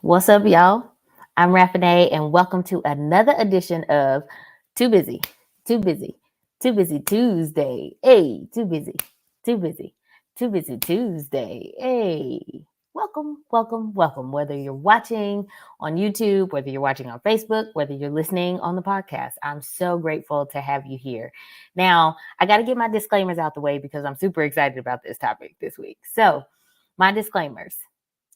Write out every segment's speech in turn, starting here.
What's up, y'all? I'm Raffinée, and welcome to another edition of Too Busy, Too Busy, Too Busy Tuesday. Hey, too busy, too busy, too busy Tuesday. Hey, welcome, welcome, welcome. Whether you're watching on YouTube, whether you're watching on Facebook, whether you're listening on the podcast, I'm so grateful to have you here. Now, I got to get my disclaimers out the way because I'm super excited about this topic this week. So, my disclaimers.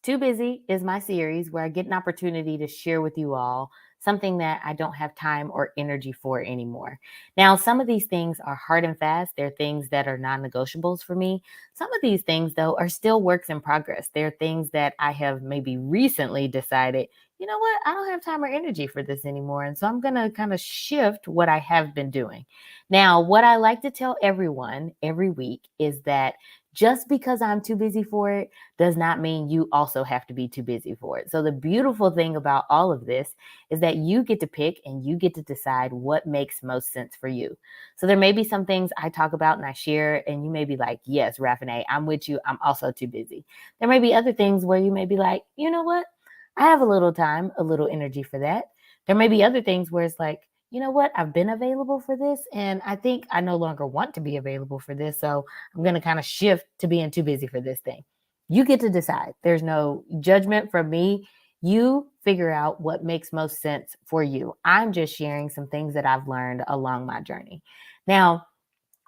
Too Busy is my series where I get an opportunity to share with you all something that I don't have time or energy for anymore. Now, some of these things are hard and fast. They're things that are non negotiables for me. Some of these things, though, are still works in progress. They're things that I have maybe recently decided, you know what, I don't have time or energy for this anymore. And so I'm going to kind of shift what I have been doing. Now, what I like to tell everyone every week is that just because I'm too busy for it does not mean you also have to be too busy for it. So the beautiful thing about all of this is that you get to pick and you get to decide what makes most sense for you. So there may be some things I talk about and I share, and you may be like, yes, Raffinée, I'm with you. I'm also too busy. There may be other things where you may be like, you know what? I have a little time, a little energy for that. There may be other things where it's like, you know what? I've been available for this, and I think I no longer want to be available for this. So I'm going to kind of shift to being too busy for this thing. You get to decide. There's no judgment from me. You figure out what makes most sense for you. I'm just sharing some things that I've learned along my journey. Now,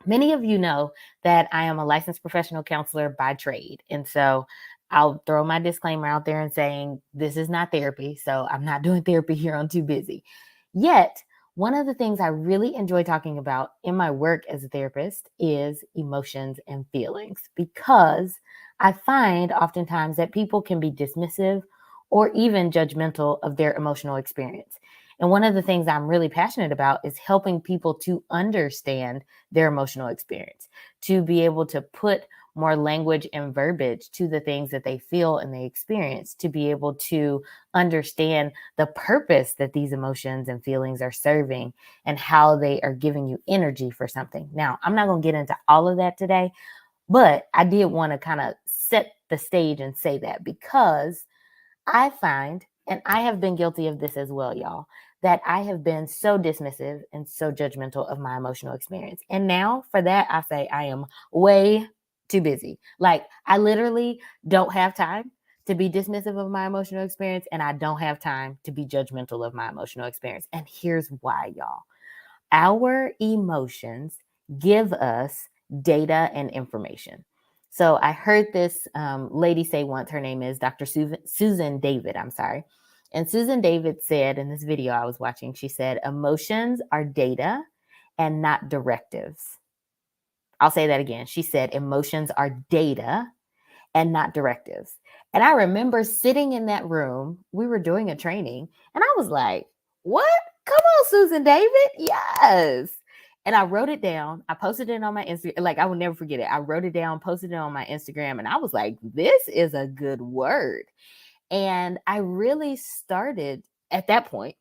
many of you know that I am a licensed professional counselor by trade. And so I'll throw my disclaimer out there and saying this is not therapy. So I'm not doing therapy here on Too Busy. Yet, one of the things I really enjoy talking about in my work as a therapist is emotions and feelings, because I find oftentimes that people can be dismissive or even judgmental of their emotional experience. And one of the things I'm really passionate about is helping people to understand their emotional experience, to be able to put more language and verbiage to the things that they feel and they experience, to be able to understand the purpose that these emotions and feelings are serving and how they are giving you energy for something. Now, I'm not going to get into all of that today, but I did want to kind of set the stage and say that because I find, and I have been guilty of this as well, y'all, that I have been so dismissive and so judgmental of my emotional experience. And now for that, I say I am way too busy. Like, I literally don't have time to be dismissive of my emotional experience, and I don't have time to be judgmental of my emotional experience. And here's why, y'all. Our emotions give us data and information. So I heard this lady say once, her name is Dr. Susan David, I'm sorry. And Susan David said in this video I was watching, she said, emotions are data and not directives. I'll say that again. She said, emotions are data and not directives. And I remember sitting in that room, we were doing a training, and I was like, what? Come on, Susan David. Yes. And I wrote it down. I posted it on my Instagram. Like, I will never forget it. I wrote it down, posted it on my Instagram, and I was like, this is a good word. And I really started at that point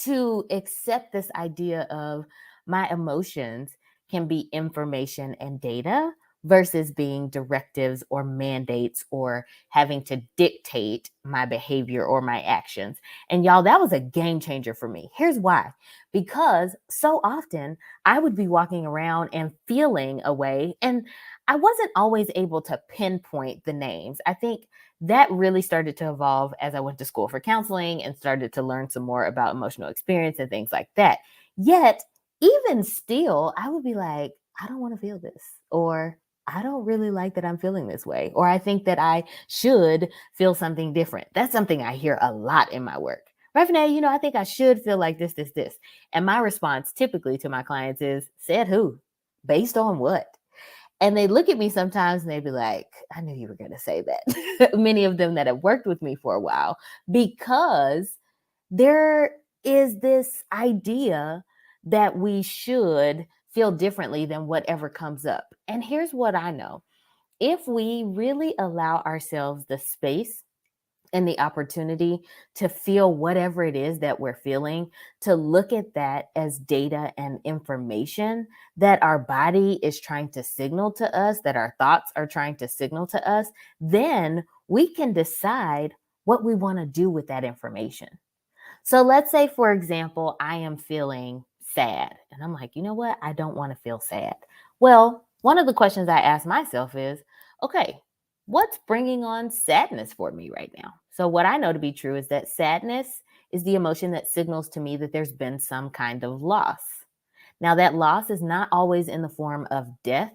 to accept this idea of my emotions can be information and data versus being directives or mandates or having to dictate my behavior or my actions. And y'all, that was a game changer for me. Here's why. Because so often I would be walking around and feeling a way, and I wasn't always able to pinpoint the names. I think that really started to evolve as I went to school for counseling and started to learn some more about emotional experience and things like that. Yet, even still, I would be like, I don't want to feel this, or I don't really like that I'm feeling this way, or I think that I should feel something different. That's something I hear a lot in my work. Raffinée, I think I should feel like this, this, this. And my response typically to my clients is, said who? Based on what? And they look at me sometimes and they be like, I knew you were going to say that. Many of them that have worked with me for a while, because there is this idea that we should feel differently than whatever comes up. And here's what I know. If we really allow ourselves the space and the opportunity to feel whatever it is that we're feeling, to look at that as data and information that our body is trying to signal to us, that our thoughts are trying to signal to us, then we can decide what we want to do with that information. So let's say, for example, I am feeling sad and I'm like, you know what? I don't want to feel sad. Well, one of the questions I ask myself is, okay, what's bringing on sadness for me right now? So, what I know to be true is that sadness is the emotion that signals to me that there's been some kind of loss. Now, that loss is not always in the form of death.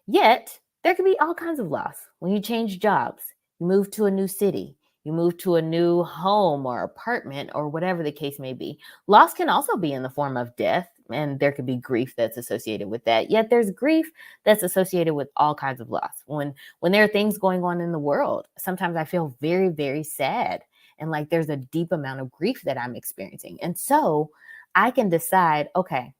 Yet, there can be all kinds of loss. When you change jobs, you move to a new city, you move to a new home or apartment or whatever the case may be. Loss can also be in the form of death, and there could be grief that's associated with that. Yet there's grief that's associated with all kinds of loss. When there are things going on in the world, sometimes I feel very, very sad and like there's a deep amount of grief that I'm experiencing. And so I can decide, okay,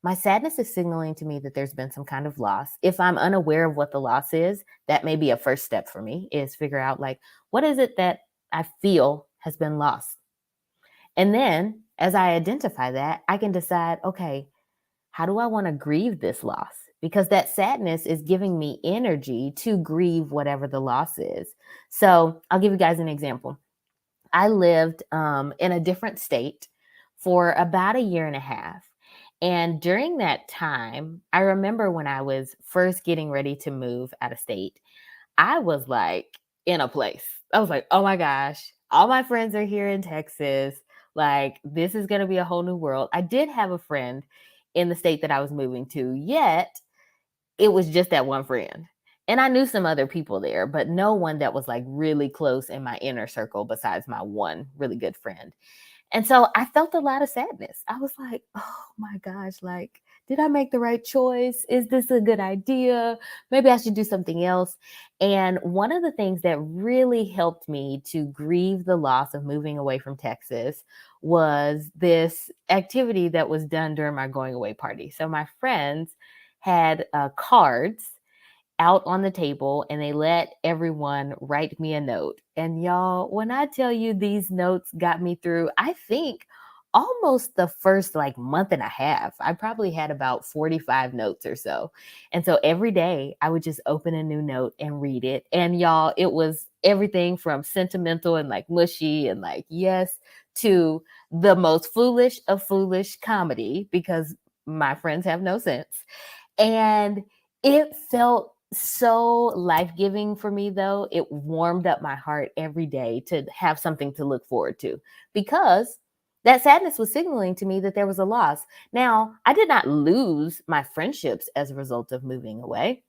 my sadness is signaling to me that there's been some kind of loss. If I'm unaware of what the loss is, that may be a first step for me is figure out like, what is it that I feel has been lost? And then as I identify that, I can decide, okay, how do I want to grieve this loss? Because that sadness is giving me energy to grieve whatever the loss is. So I'll give you guys an example. I lived in a different state for about a year and a half. And during that time, I remember when I was first getting ready to move out of state, I was like in a place. I was like, oh my gosh, all my friends are here in Texas. Like, this is going to be a whole new world. I did have a friend in the state that I was moving to, yet it was just that one friend. And I knew some other people there, but no one that was like really close in my inner circle besides my one really good friend. And so I felt a lot of sadness. I was like, oh my gosh, like, did I make the right choice? Is this a good idea? Maybe I should do something else. And one of the things that really helped me to grieve the loss of moving away from Texas was this activity that was done during my going away party. So my friends had cards out on the table and they let everyone write me a note. And y'all, when I tell you these notes got me through, I think almost the first like month and a half, I probably had about 45 notes or so. And so every day I would just open a new note and read it. And y'all, it was everything from sentimental and like mushy and like yes to the most foolish of foolish comedy because my friends have no sense. And it felt so life-giving for me though. It warmed up my heart every day to have something to look forward to because that sadness was signaling to me that there was a loss. Now, I did not lose my friendships as a result of moving away.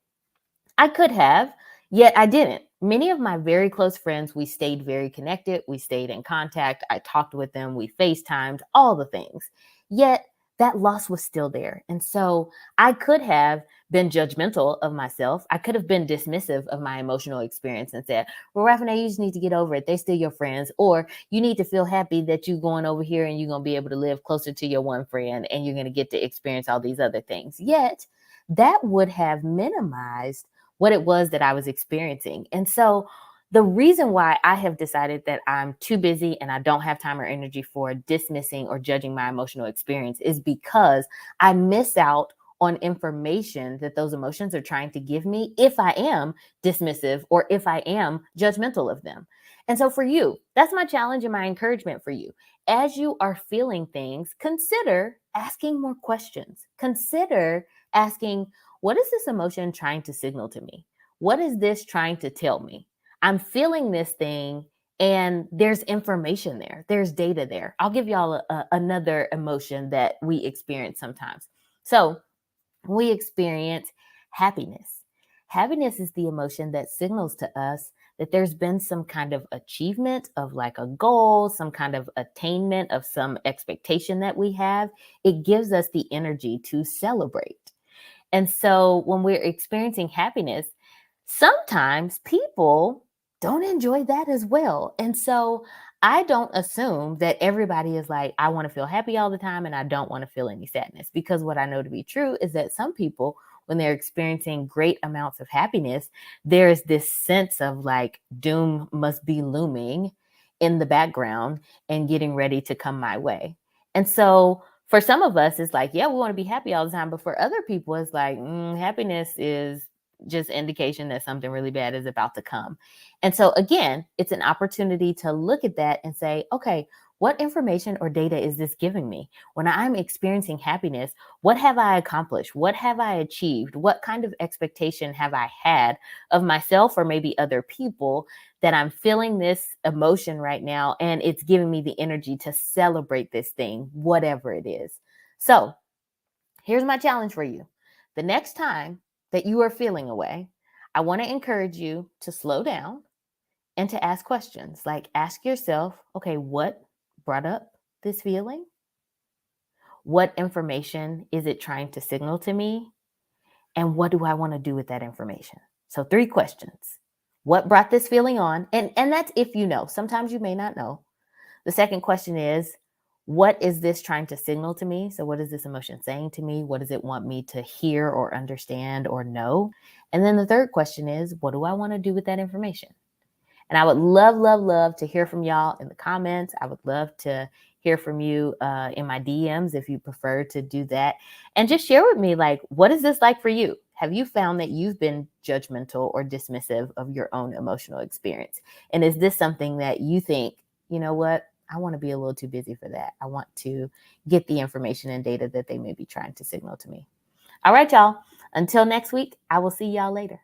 I could have, yet I didn't. Many of my very close friends, we stayed very connected. We stayed in contact. I talked with them. We FaceTimed, all the things. Yet that loss was still there. And so I could have been judgmental of myself. I could have been dismissive of my emotional experience and said, well, Raffinée, you just need to get over it. They're still your friends. Or you need to feel happy that you're going over here and you're going to be able to live closer to your one friend and you're going to get to experience all these other things. Yet that would have minimized what it was that I was experiencing. And so the reason why I have decided that I'm too busy and I don't have time or energy for dismissing or judging my emotional experience is because I miss out on information that those emotions are trying to give me if I am dismissive or if I am judgmental of them. And so for you, that's my challenge and my encouragement for you. As you are feeling things, consider asking more questions. Consider asking, what is this emotion trying to signal to me? What is this trying to tell me? I'm feeling this thing and there's information there. There's data there. I'll give y'all another emotion that we experience sometimes. So we experience happiness. Happiness is the emotion that signals to us that there's been some kind of achievement of like a goal, some kind of attainment of some expectation that we have. It gives us the energy to celebrate. And so when we're experiencing happiness, sometimes people don't enjoy that as well. And so I don't assume that everybody is like, I want to feel happy all the time and I don't want to feel any sadness. Because what I know to be true is that some people, when they're experiencing great amounts of happiness, there's this sense of like doom must be looming in the background and getting ready to come my way. And so for some of us, it's like, yeah, we want to be happy all the time. But for other people, it's like, happiness is just indication that something really bad is about to come. And so again, it's an opportunity to look at that and say, okay, what information or data is this giving me? When I'm experiencing happiness, what have I accomplished? What have I achieved? What kind of expectation have I had of myself or maybe other people that I'm feeling this emotion right now? And it's giving me the energy to celebrate this thing, whatever it is. So here's my challenge for you. The next time that you are feeling away, I want to encourage you to slow down and to ask questions. Like, ask yourself, okay, what brought up this feeling? What information is it trying to signal to me? And what do I want to do with that information? So 3 questions. What brought this feeling on? And that's if you know. Sometimes you may not know. The second question is, what is this trying to signal to me? So what is this emotion saying to me? What does it want me to hear or understand or know? And then the third question is, what do I want to do with that information? And I would love, love, love to hear from y'all in the comments. I would love to hear from you in my DMs if you prefer to do that. And just share with me, like, what is this like for you? Have you found that you've been judgmental or dismissive of your own emotional experience? And is this something that you think, you know what? I want to be a little too busy for that. I want to get the information and data that they may be trying to signal to me. All right, y'all. Until next week, I will see y'all later.